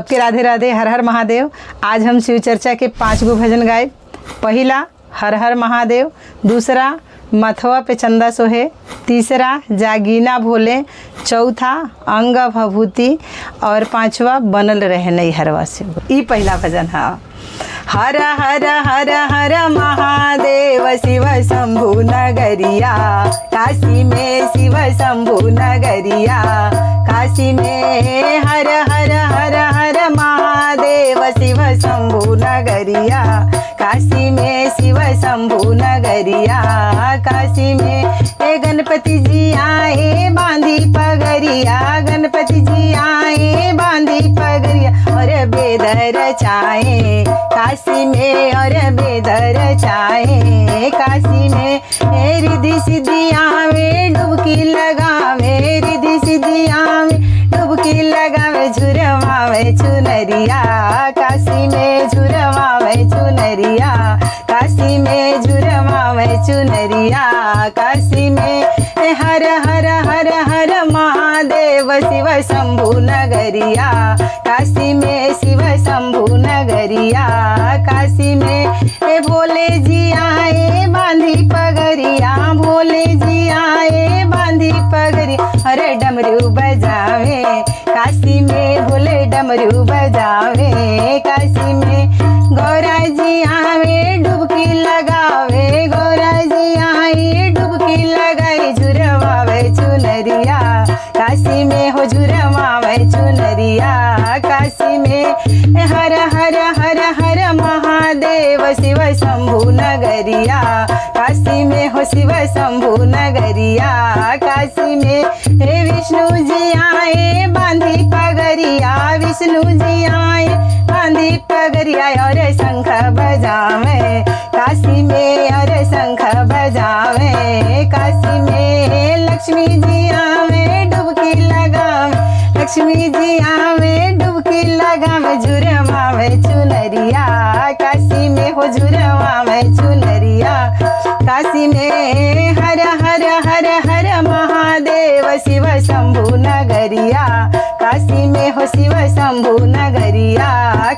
सबके राधे राधे, हर हर महादेव। आज हम शिव चर्चा के 5 गो भजन गाए। पहला हर हर महादेव, दूसरा मथवा पे चंदा सोहे, तीसरा जागीना भोले, चौथा अंग भभूति और 5वां बनल रहे नैहरवा से। ई पहला भजन है। हर हर हर हर महादेव शिव शंभु नगरिया, काशी में शिव शंभु नगरिया, काशी में हर हर हर हर महादेव शिव शंभु नगरिया, काशी में शिव शंभु नगरिया, काशी में गणपति जी आए बांधी पगरिया, गणपति जी आए बांधी पगरिया और बेदर चाहे काशी में, और बेदर चाहे काशी में। रिद्धि सिद्धि आवे डुबकी लगावे, रिद्धि सिद्धि आवे डुबकी लगावे, झुरवावे चुनरिया काशी में, झुरवावे चुनरिया काशी में, झुरवावे चुनरिया काशी में। हर हर हर हर महादेव शिव शंभु नगरिया, काशी में शिव शंभु नगरिया, काशी में। भोले जी आए बांधी पगरिया, भोले जी आए बांधी पगरिया, अरे डमरू बजावे काशी में, भोले डमरू बजावे काशी में। गौरा जी आवे डुबकी लगावे, गौरा जी आए डुबकी लगाई, झुरवावे चुनरिया काशी में, हो झुरवावे चुनरिया काशी में। हर हर हर हर महादेव शिव शंभु नगरिया, काशी में हो शिव शंभु नगरिया, काशी में। हे विष्णु जी आए बांधी पगरिया, विष्णु जी आए बांधी पगरिया और शंख बजावे काशी में, और शंख बजावे काशी में। लक्ष्मी जी आवे डुबकी लगावे, लक्ष्मी जी आवे डुबकी लगावे, झुरवावे चुनरिया काशी में, हो झुरवावे चुनरिया काशी में। हर हर हर हर महादेव शिव शंभु नगरिया, काशी में हो शिव शंभु नगरिया,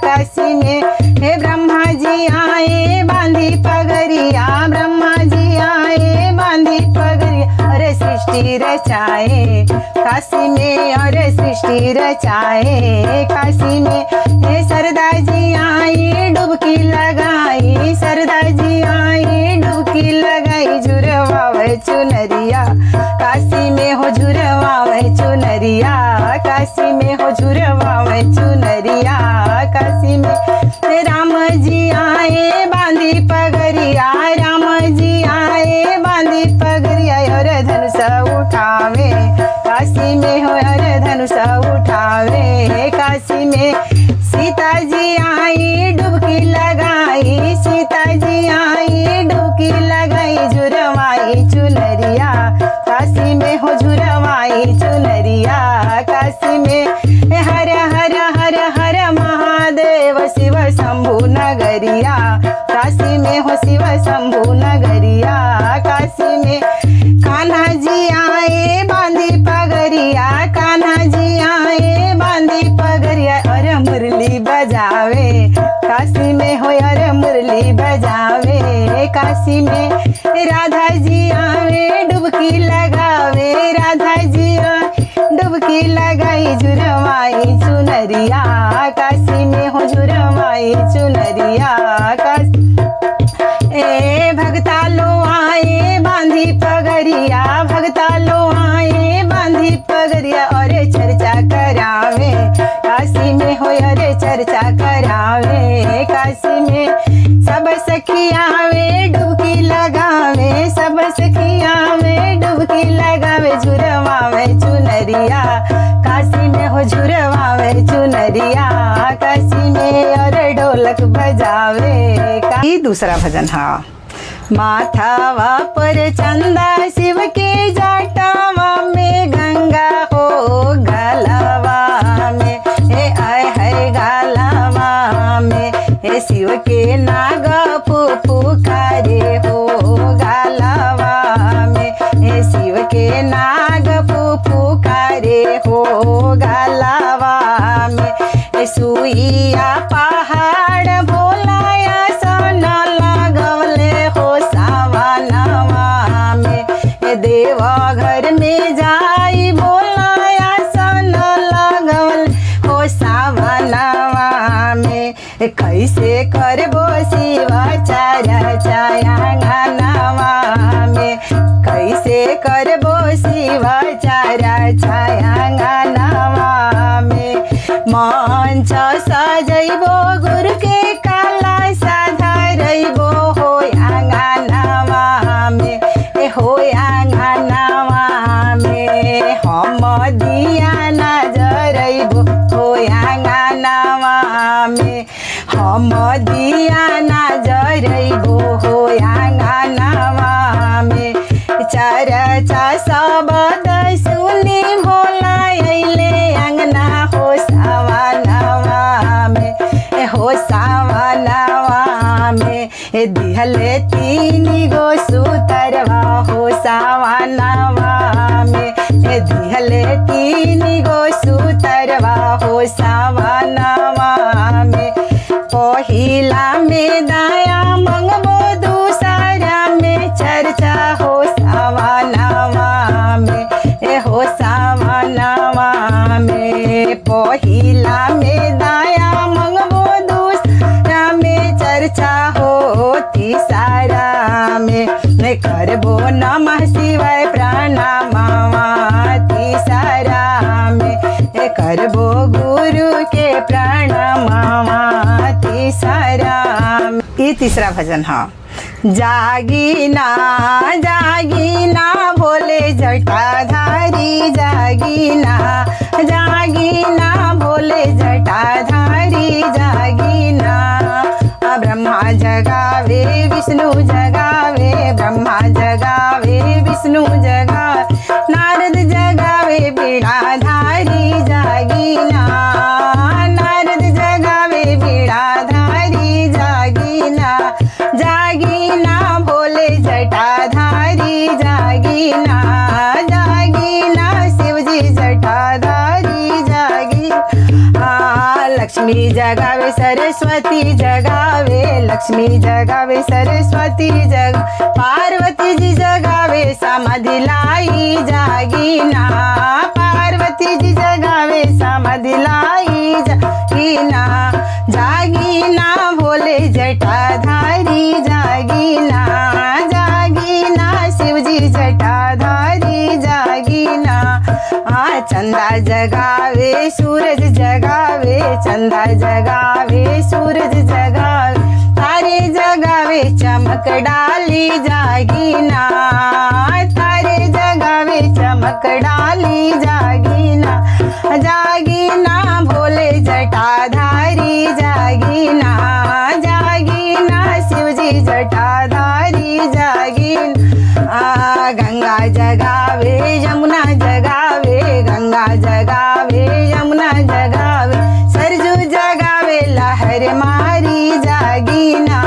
काशी में। हे ब्रह्मा जी आए बांधी पगरिया, ब्रह्मा जी आए बांधी पगरिया, अरे सृष्टि रचाए काशी में, और सृष्टि रचाए काशी में। हे सरदा जी आए डुबकी लगाई, सरदा जी आए डुबकी लगाई, झुरवावे चुनरिया काशी में, हो झुरवावे चुनरिया काशी में, हो झुरवावे चुनरिया काशी में। राम जी आए बांधी पगरिया, राम जी आए बांधी पगरिया और धनुष उठावे काशी में, हो और धनुष उठावे काशी में। सीता जी आई डुबकी लगाई, सीता जी आई डुबकी लगाई, झुरवाई चुनरिया काशी में, हो झुरवाई चुनरिया काशी में। हर हर हर हर महादेव शिव शंभु नगरिया, काशी में हो शिव शंभु नगरिया, काशी में। कान्हा जी आए बांधी पगरिया, कान्हा जी आए बांधी पगरिया और मुरली बजावे काशी में, हो और मुरली बजावे काशी में। राधा जी आवे डुबकी लगावे, राधा जी डुबकी लगाई, झुरवाई चुनरिया काशी में, हो झुरवाई चुनरिया काशी। भगता लो आए बांधी पगरिया, भगता लो आए बांधी पगरिया और चर्चा करावे काशी में, हो और चर्चा करावे काशी में। सब सखिया में डुबकी लगावे, सब सखिया में डुबकी लगावे, झुरवावे चुनरिया काशी में, हो झुरवावे चुनरिया काशी में और ढोलक बजावे। ये दूसरा भजन है। माथावा पर चंदा शिव के जाटावा में गंगा हो गलवा में, हे आय है गलवा में। हे शिव के नाग पुकारे हो गलवा में, हे शिव के नाग पुकारे हो गलवा में। सुई सावनवा में कैसे करबो शिवचर्चा आंगनवा में कैसे करबो शिवचर्चा आंगनवा में मंच सजैबो गुरु के कलश धरैबो हो आंगनवा में हो आंगनवा में हम दिया नजरैबो हो आंगनवा में हम दिया नजरैबो हो आंगनवा में चर्चा शब्द सुनी भोला अइले अंगना हो सावनवा में हो सावनवा में दिहले तीन गो सुतरवा हो सावनवा में दिहले तीन गो सुतरवा हो सावनवा में पहिला में दया मंगबो दूसरा में चर्चा हो सावनवा में हो सावनवा में पहिला में दया मंगबो दूसरा में चर्चा हो तीसरा में करबो नमः शिवाय प्रणामवा तीसरा में करबो गुरु के प्रणामवा तीसरा में। ये तीसरा भजन है। जागीना जागीना भोले जटाधारी जागीना जागीना भोले जटाधारी जागीना ब्रह्मा जगावे विष्णु जगावे ब्रह्मा जगावे विष्णु जगावे नारद जगावे बीड़ाधारी जागीना नारद जगावे बीड़ाधारी जागीना जागीना भोले जटाधारी जागीना जागीना शिवजी जटाधारी जागीना लक्ष्मी जगावे सरस्वती जगावे लक्ष्मी जगावे सरस्वती जग पार्वती जी जगावे समाधि लाई जागीना पार्वती जी जगावे समाधि लाई जागीना जागीना भोले जटाधारी जागीना जागीना शिवजी जटाधारी जागीना चंदा जगावे सूरज जगावे चंदा जगावे सूरज जगावे तारे जगावे चमक डाली जागीना तारे जगावे चमक डाली जागीना जागीना भोले जटाधारी जागीना जागीना शिवजी जटाधारी जागीना गंगा जगावे यमुना जगावे गंगा जगावे यमुना जगावे सरजू जगावे लहर मारी जागीना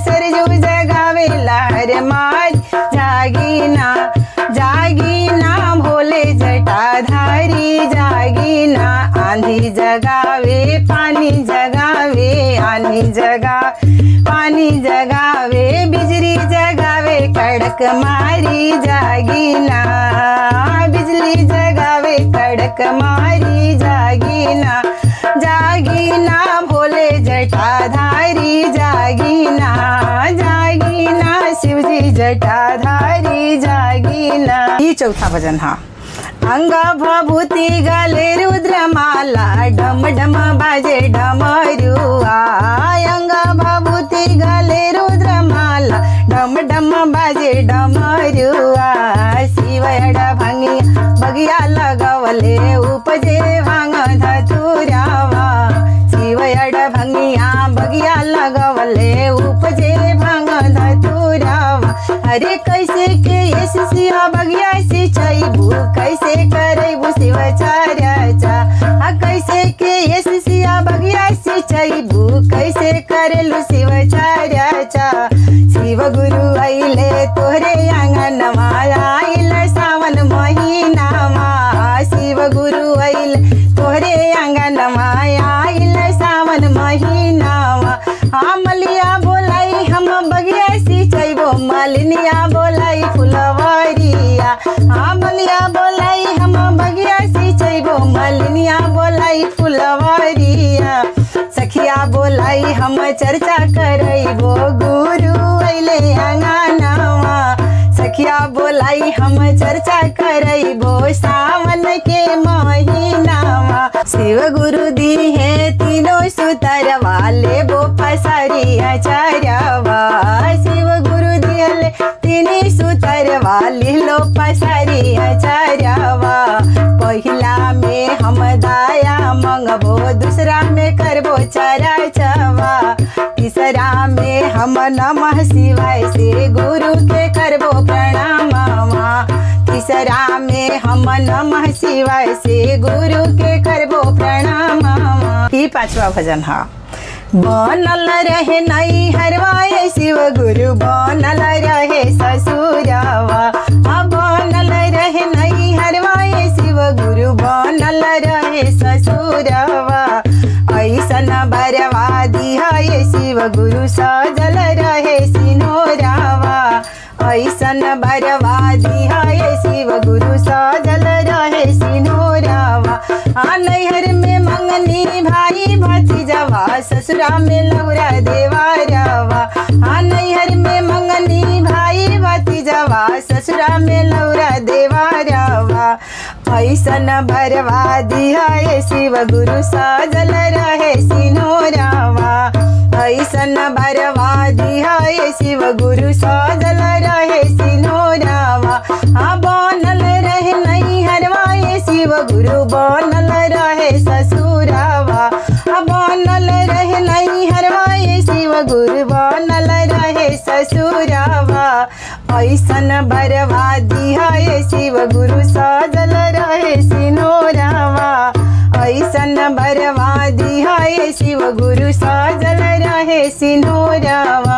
सरजू जगावे लहर मारी जागीना जागीना भोले जटाधारी जागीना आंधी जगावे पानी जगावे आंधी जगा पानी जगावे बिजली जगावे कड़क मारी जागीना बिजली जगावे कड़क मारी जागीना जागीना भोले जटाधारी जागीना जागीना शिवजी जटाधारी जागीना। ये चौथा भजन है। अंग भभूति गले रुद्रमाला डम डम बाजे डमरुआ अंग भभूति गले रुद्रमाला डम डम बाजे डमरुआ शिवयड भंगी बगिया लगवले उपजे भांग धतुरावा शिवयड भंगिया बगिया लगवले उपजे भांग धतुरावा अरे कैसे के सिया बगिया सिंचाईबू कैसे करैबू शिवचर्चा कैसे के सिया बगिया सिंचाईबू कैसे करेलू शिवचर्चा शिव गुरु आइले तोहरे आंगनवा आइल सावन महीनामा शिव गुरु आइल तोहरे आंगनवा आइल सावन महीनामा मलिया बोलाई हम बगिया सिंचाईबो मालिनिया बोलाई फुलवरिया मलिया बोलाई हम बगिया सिंचाईबो मालिनिया बोलाई फुलवरिया हम चर्चा करैबो गुरु अइले अंगनावा सखिया बोलाई हम चर्चा करैबो सावन के महीनावा शिव गुरु दी है तीनों सुतरवा लेबो पसारी आचार्यवा शिव गुरु दिहले तीनी सुतरवा लिलो पसारी आचार्यवा पहिला में हम दाया मंगबो दूसरा में करबो चराचवा तीसरा में हम नमः शिवाय से गुरु के करबो प्रणामवा तीसरा में हम नमः शिवाय से गुरु के करबो प्रणामवा। ही पांचवा भजन है। बनल रहे नई हरवाए शिव गुरु बनल रहे ससुरवा बनल रहे नई हरवाए शिव गुरु बनल रहे ससुरवा ऐसन बरवा दिहाए शिव गुरु सजल रहे सिनोरावा ऐसन बरवा दिहाए शिव गुरु सजल रहे सिनोरावा नैहर में मंगनी भाई भतीजवा ससुरा में लौरा देवारवा नैहर में मंगनी भाई भतीजवा ससुरा में लौरा देवारवा ऐसन भरवा दिहाए शिव गुरु सजल रहे सिनोरावा ऐसन भरवा दिहाए शिव गुरु सजल रहे सिनोरावा बनल रहे नहीं हरवाए शिव गुरु बनल रहे ससुरावा बनल रहे नहीं हरवाए शिव गुरु बनल रहे ससुरावा ऐसन बरवा दिहाए शिव गुरु सजल रहे सिनोरावा ऐसन बरवा दिहाए शिव गुरु सजल रहे सिनोरावा।